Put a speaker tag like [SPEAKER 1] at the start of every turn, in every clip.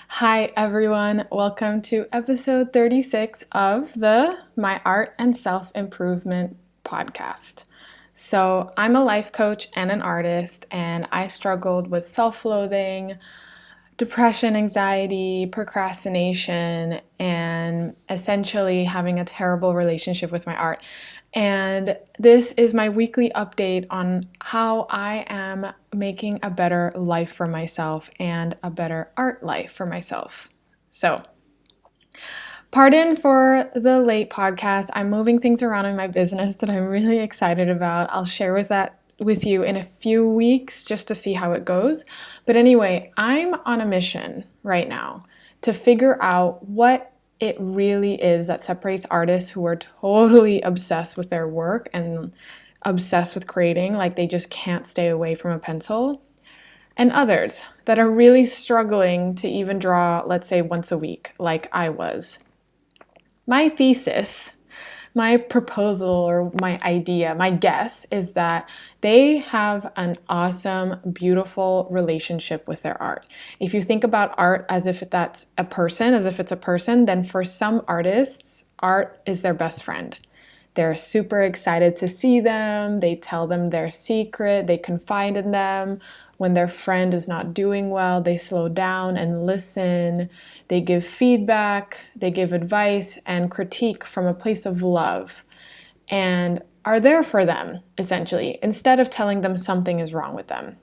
[SPEAKER 1] Hi everyone, welcome to episode 36 of the My Art and Self-Improvement podcast. So, I'm a life coach and an artist, and I struggled with self-loathing, depression, anxiety, procrastination, and essentially having a terrible relationship with my art. And this is my weekly update on how I am making a better life for myself and a better art life for myself. So, pardon for the late podcast. I'm moving things around in my business that I'm really excited about. I'll share with you in a few weeks just to see how it goes. But anyway, I'm on a mission right now to figure out what it really is that separates artists who are totally obsessed with their work and obsessed with creating, like they just can't stay away from a pencil, and others that are really struggling to even draw, let's say, once a week, like I was. My thesis, my proposal, or my idea, my guess is that they have an awesome, beautiful relationship with their art. If you think about art as if that's a person, as if it's a person, then for some artists, art is their best friend. They're super excited to see them. They tell them their secret. They confide in them. When their friend is not doing well, they slow down and listen. They give feedback. They give advice and critique from a place of love and are there for them, essentially, instead of telling them something is wrong with them.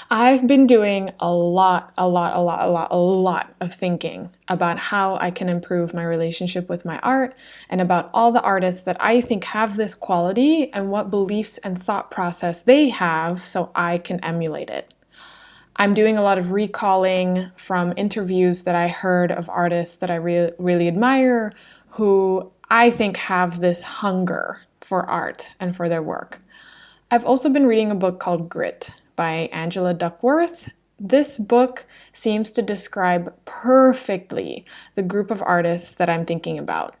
[SPEAKER 1] I've been doing a lot of thinking about how I can improve my relationship with my art and about all the artists that I think have this quality and what beliefs and thought process they have so I can emulate it. I'm doing a lot of recalling from interviews that I heard of artists that I really admire who I think have this hunger for art and for their work. I've also been reading a book called Grit by Angela Duckworth. This book seems to describe perfectly the group of artists that I'm thinking about.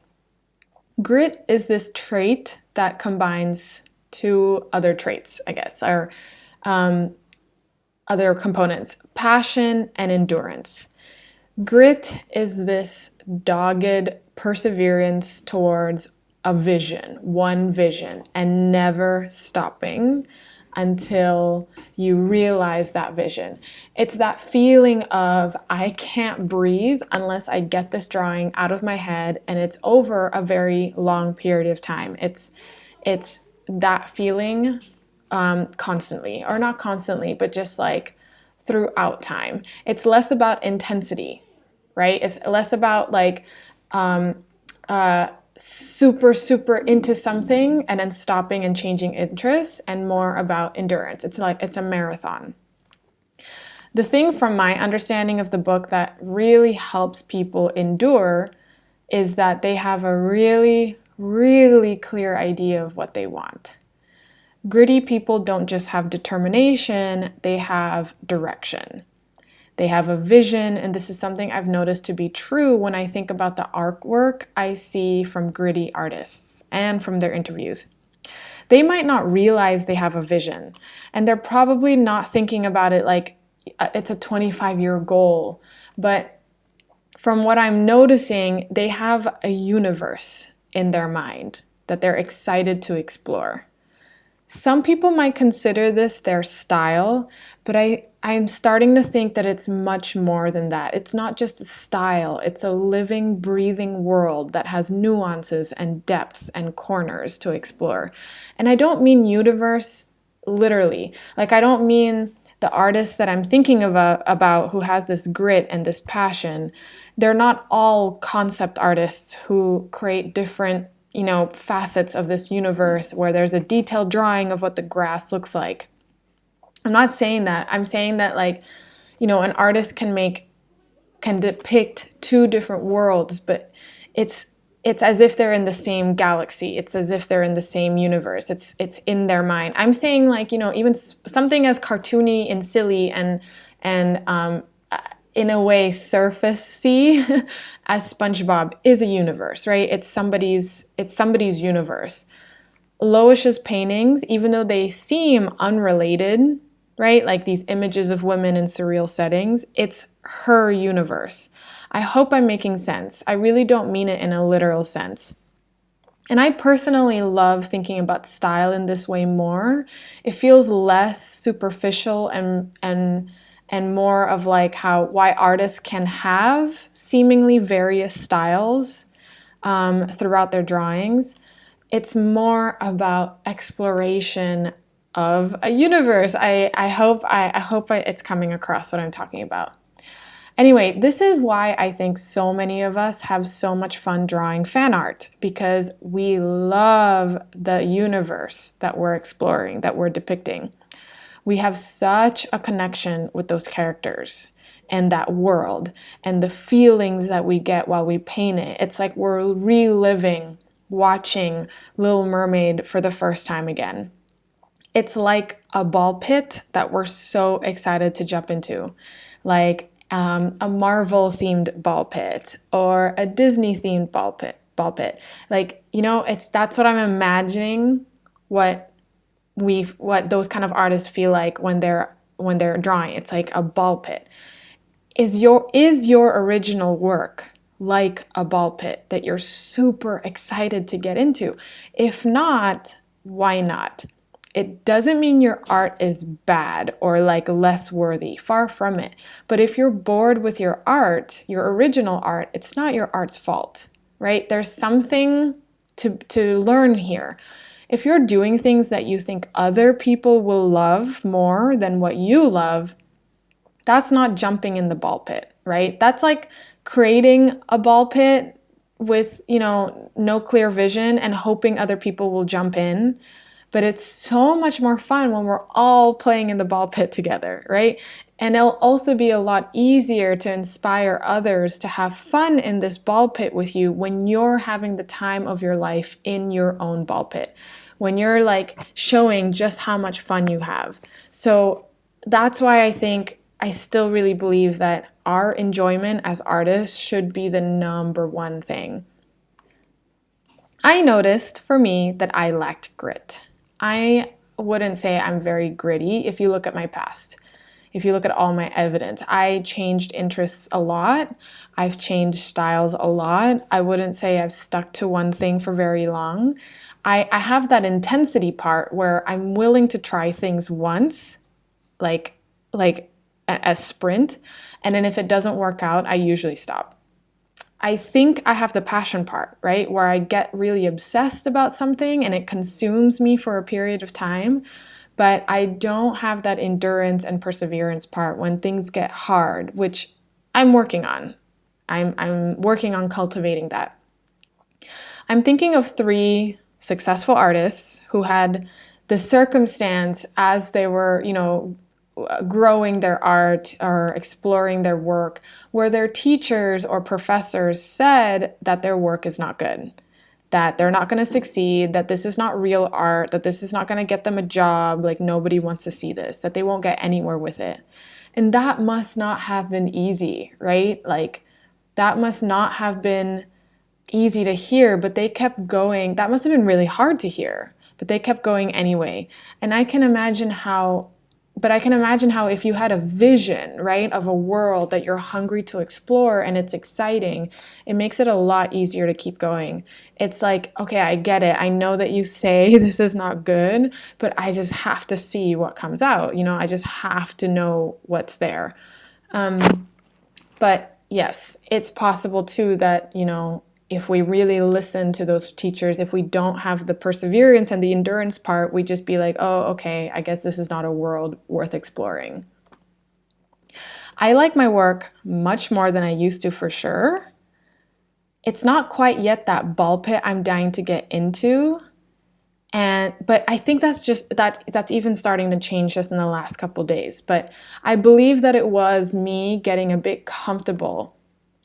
[SPEAKER 1] Grit is this trait that combines two other traits, I guess, or other components: passion and endurance. Grit is this dogged perseverance towards a vision, one vision, and never stopping until you realize that vision. It's that feeling of, I can't breathe unless I get this drawing out of my head, and it's over a very long period of time. It's that feeling constantly, or not constantly, but just like throughout time. It's less about intensity, right? It's less about like super into something and then stopping and changing interests, and more about endurance. It's like it's a marathon. The thing from my understanding of the book that really helps people endure is that they have a really clear idea of what they want. Gritty people don't just have determination, they have direction. They have a vision, and this is something I've noticed to be true when I think about the artwork I see from gritty artists and from their interviews. They might not realize they have a vision, and they're probably not thinking about it like it's a 25-year goal, but from what I'm noticing, they have a universe in their mind that they're excited to explore. Some people might consider this their style, but I'm starting to think that it's much more than that. It's not just a style, it's a living, breathing world that has nuances and depth and corners to explore. And I don't mean universe literally. Like, I don't mean the artist that I'm thinking about who has this grit and this passion. They're not all concept artists who create different facets of this universe where there's a detailed drawing of what the grass looks like. I'm not saying that. I'm saying that, like, an artist can depict two different worlds, but it's as if they're in the same galaxy. It's as if they're in the same universe. It's in their mind. I'm saying, like, even something as cartoony and silly and in a way surfacey as SpongeBob is a universe, right? It's somebody's universe. Loish's paintings, even though they seem unrelated right? Like these images of women in surreal settings. It's her universe. I hope I'm making sense. I really don't mean it in a literal sense. And I personally love thinking about style in this way more. It feels less superficial and more of like why artists can have seemingly various styles throughout their drawings. It's more about exploration of a universe. I hope it's coming across what I'm talking about. Anyway, this is why I think so many of us have so much fun drawing fan art, because we love the universe that we're exploring, that we're depicting. We have such a connection with those characters and that world and the feelings that we get while we paint it. It's like we're reliving watching Little Mermaid for the first time again. It's like a ball pit that we're so excited to jump into, like a Marvel themed ball pit or a Disney themed ball pit. Like, that's what I'm imagining what those kind of artists feel like when they're drawing. It's like a ball pit. Is your original work like a ball pit that you're super excited to get into? If not, why not? It doesn't mean your art is bad or like less worthy, far from it. But if you're bored with your art, your original art, it's not your art's fault, right? There's something to learn here. If you're doing things that you think other people will love more than what you love, that's not jumping in the ball pit, right? That's like creating a ball pit with, no clear vision and hoping other people will jump in. But it's so much more fun when we're all playing in the ball pit together, right? And it'll also be a lot easier to inspire others to have fun in this ball pit with you when you're having the time of your life in your own ball pit, when you're like showing just how much fun you have. So that's why I still really believe that our enjoyment as artists should be the number one thing. I noticed for me that I lacked grit. I wouldn't say I'm very gritty if you look at my past. If you look at all my evidence, I changed interests a lot. I've changed styles a lot. I wouldn't say I've stuck to one thing for very long. I have that intensity part where I'm willing to try things once, like a sprint, and then if it doesn't work out, I usually stop. I think I have the passion part, right? Where I get really obsessed about something and it consumes me for a period of time, but I don't have that endurance and perseverance part when things get hard, which I'm working on. I'm working on cultivating that. I'm thinking of 3 successful artists who had the circumstance as they were, growing their art or exploring their work, where their teachers or professors said that their work is not good, that they're not going to succeed, that this is not real art, that this is not going to get them a job, like nobody wants to see this, that they won't get anywhere with it. And that must not have been easy, right? Like that must not have been easy to hear, but they kept going. That must have been really hard to hear, but they kept going anyway. And I can imagine how if you had a vision, right, of a world that you're hungry to explore and it's exciting, it makes it a lot easier to keep going. It's like, okay, I get it. I know that you say this is not good, but I just have to see what comes out. I just have to know what's there. But yes, it's possible too that, if we really listen to those teachers, if we don't have the perseverance and the endurance part, we just be like, oh, okay, I guess this is not a world worth exploring. I like my work much more than I used to, for sure. It's not quite yet that ball pit I'm dying to get into. But I think that's even starting to change just in the last couple days. But I believe that it was me getting a bit comfortable.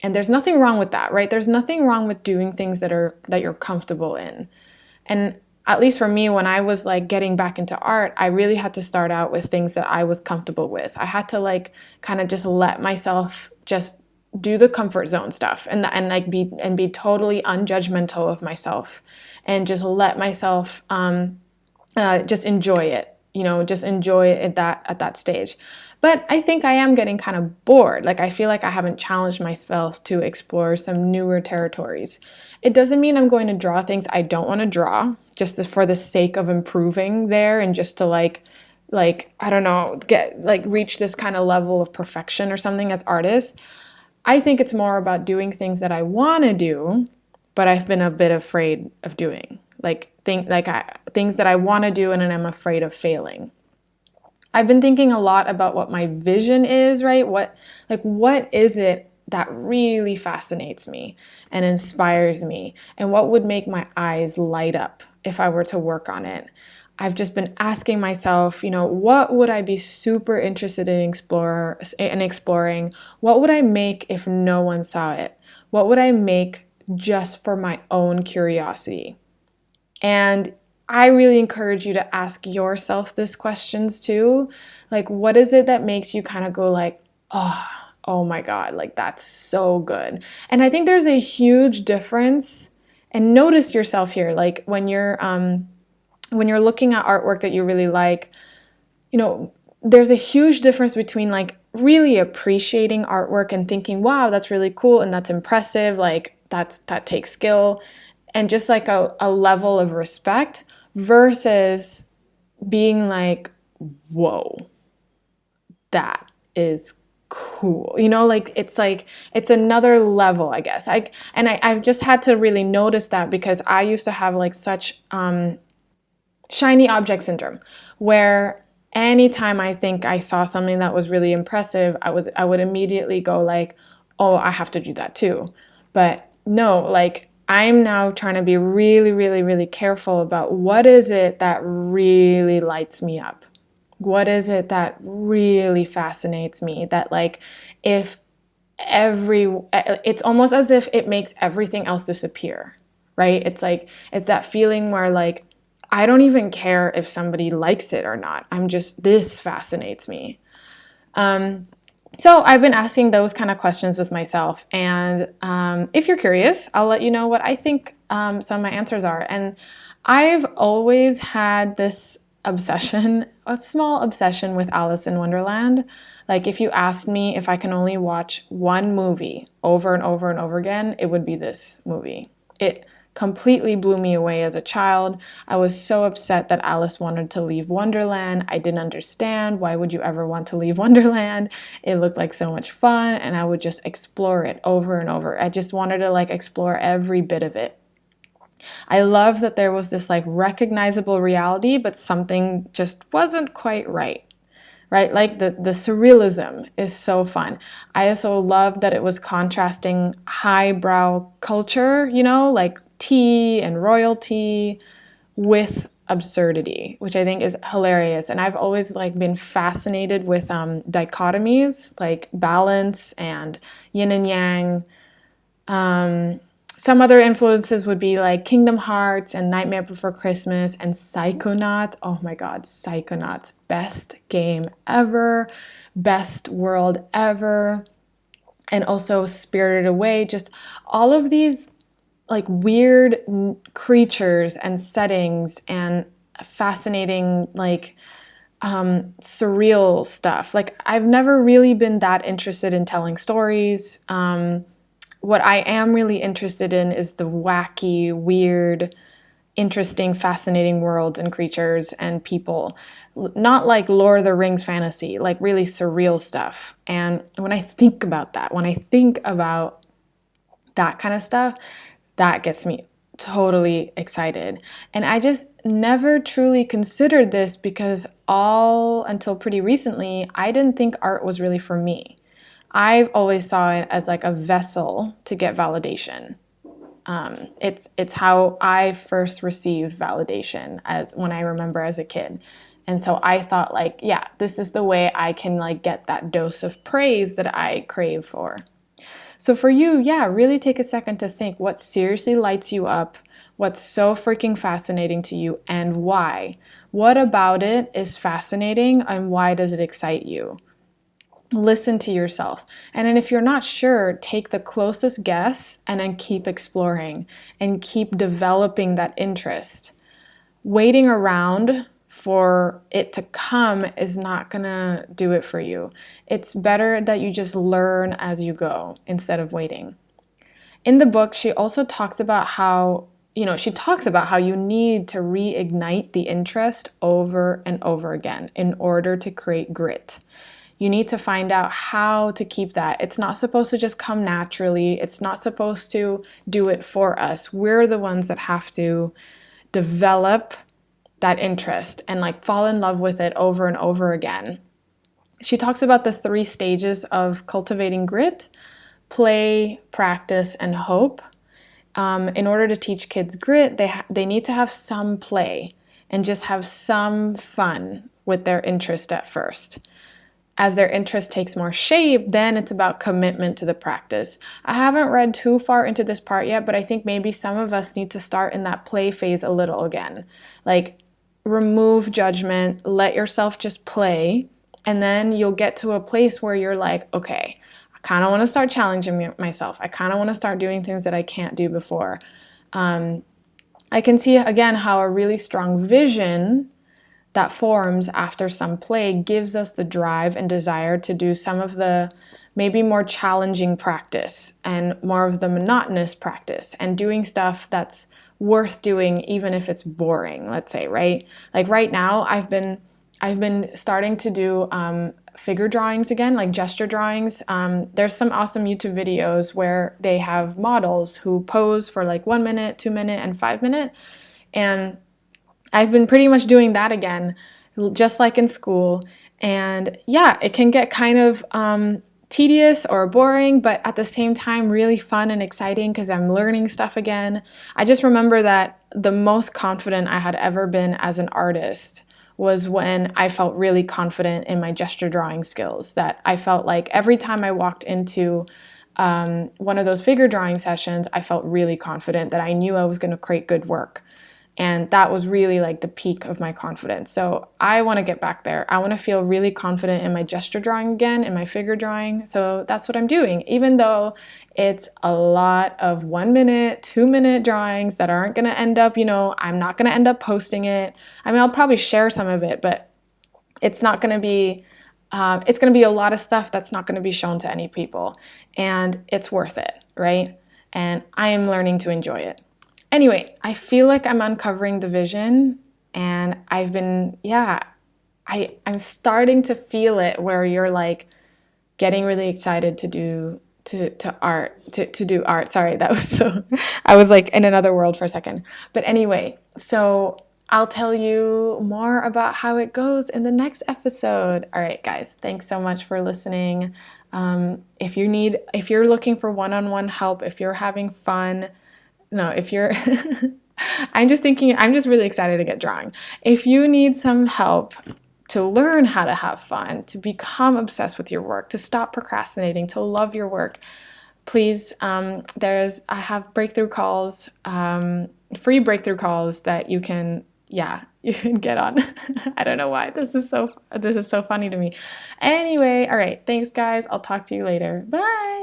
[SPEAKER 1] And there's nothing wrong with that, right? There's nothing wrong with doing things that you're comfortable in. And at least for me, when I was like getting back into art, I really had to start out with things that I was comfortable with. I had to like kind of just let myself just do the comfort zone stuff and be totally unjudgmental of myself and just let myself just enjoy it. just enjoy it at that stage. But I think I am getting kind of bored. Like, I feel like I haven't challenged myself to explore some newer territories. It doesn't mean I'm going to draw things I don't want to draw, just for the sake of improving there, and just to like I don't know, get like reach this kind of level of perfection or something as artists. I think it's more about doing things that I want to do, but I've been a bit afraid of doing. Things that I want to do and I'm afraid of failing. I've been thinking a lot about what my vision is, right? What is it that really fascinates me and inspires me? And what would make my eyes light up if I were to work on it? I've just been asking myself, what would I be super interested in exploring? What would I make if no one saw it? What would I make just for my own curiosity? And I really encourage you to ask yourself these questions too. Like, what is it that makes you kind of go like, oh my God, like that's so good. And I think there's a huge difference, and notice yourself here, like when you're looking at artwork that you really like, there's a huge difference between like really appreciating artwork and thinking, wow, that's really cool and that's impressive, like that takes skill, and just like a level of respect, versus being like, whoa, that is cool. It's another level, I guess. I've just had to really notice that, because I used to have like such shiny object syndrome, where anytime I think I saw something that was really impressive, I would immediately go like, oh, I have to do that too. But no, like I'm now trying to be really, really, really careful about what is it that really lights me up? What is it that really fascinates me? That like, it's almost as if it makes everything else disappear, right? It's like, it's that feeling where like, I don't even care if somebody likes it or not. This fascinates me. So I've been asking those kind of questions with myself. And if you're curious, I'll let you know what I think some of my answers are. And I've always had this obsession, a small obsession with Alice in Wonderland. Like, if you asked me if I can only watch one movie over and over and over again, it would be this movie. It completely blew me away as a child. I was so upset that Alice wanted to leave Wonderland. I didn't understand. Why would you ever want to leave Wonderland? It looked like so much fun, and I would just explore it over and over. I just wanted to like explore every bit of it. I love that there was this like recognizable reality, but something just wasn't quite right. Right? Like the surrealism is so fun. I also love that it was contrasting highbrow culture, like tea and royalty with absurdity, which I think is hilarious. And I've always like been fascinated with dichotomies, like balance and yin and yang. Some other influences would be like Kingdom Hearts and Nightmare Before Christmas and Psychonauts. Oh my God, Psychonauts. Best game ever. Best world ever. And also Spirited Away. Just all of these like weird creatures and settings and fascinating like surreal stuff. Like, I've never really been that interested in telling stories. What I am really interested in is the wacky, weird, interesting, fascinating worlds and creatures and people. Not like Lord of the Rings fantasy, like really surreal stuff. And when I think about that kind of stuff, that gets me totally excited. And I just never truly considered this, because all until pretty recently, I didn't think art was really for me. I've always saw it as like a vessel to get validation. It's how I first received validation when I remember as a kid. And so I thought like, yeah, this is the way I can like get that dose of praise that I crave for. So for you, yeah, really take a second to think what seriously lights you up, what's so freaking fascinating to you, and why. What about it is fascinating, and why does it excite you? Listen to yourself. And then if you're not sure, take the closest guess and then keep exploring and keep developing that interest. Waiting around for it to come is not gonna do it for you. It's better that you just learn as you go instead of waiting. In the book, she also talks about how you need to reignite the interest over and over again in order to create grit. You need to find out how to keep that. It's not supposed to just come naturally. It's not supposed to do it for us. We're the ones that have to develop that interest and like fall in love with it over and over again. She talks about the 3 stages of cultivating grit: play, practice, and hope. In order to teach kids grit, they need to have some play and just have some fun with their interest at first. As their interest takes more shape, then it's about commitment to the practice. I haven't read too far into this part yet, but I think maybe some of us need to start in that play phase a little again. Like, remove judgment, let yourself just play, and then you'll get to a place where you're like, okay, I kind of want to start challenging myself. I kind of want to start doing things that I can't do before. I can see, again, how a really strong vision that forms after some play gives us the drive and desire to do some of the maybe more challenging practice and more of the monotonous practice and doing stuff that's worth doing even if it's boring, let's say, right? Like right now, I've been starting to do figure drawings again, like gesture drawings. There's some awesome YouTube videos where they have models who pose for like 1 minute, 2 minute, and 5 minute. And I've been pretty much doing that again, just like in school. And yeah, it can get kind of tedious or boring, but at the same time, really fun and exciting because I'm learning stuff again. I just remember that the most confident I had ever been as an artist was when I felt really confident in my gesture drawing skills, that I felt like every time I walked into one of those figure drawing sessions, I felt really confident that I knew I was going to create good work. And that was really like the peak of my confidence. So I want to get back there. I want to feel really confident in my gesture drawing again, in my figure drawing. So that's what I'm doing, even though it's a lot of 1 minute, 2 minute drawings that aren't going to end up, I'm not going to end up posting it. I mean, I'll probably share some of it, but it's not going to be, it's going to be a lot of stuff that's not going to be shown to any people. And it's worth it, right? And I am learning to enjoy it. Anyway, I feel like I'm uncovering the vision, and I'm starting to feel it where you're like getting really excited to do art. Sorry, that was I was like in another world for a second. But anyway, so I'll tell you more about how it goes in the next episode. All right, guys, thanks so much for listening. If you're looking for one-on-one help, if you're having fun, if you're, I'm just really excited to get drawing. If you need some help to learn how to have fun, to become obsessed with your work, to stop procrastinating, to love your work, please, I have breakthrough calls, free breakthrough calls that you can get on. I don't know why. This is so funny to me. Anyway, all right. Thanks, guys. I'll talk to you later. Bye.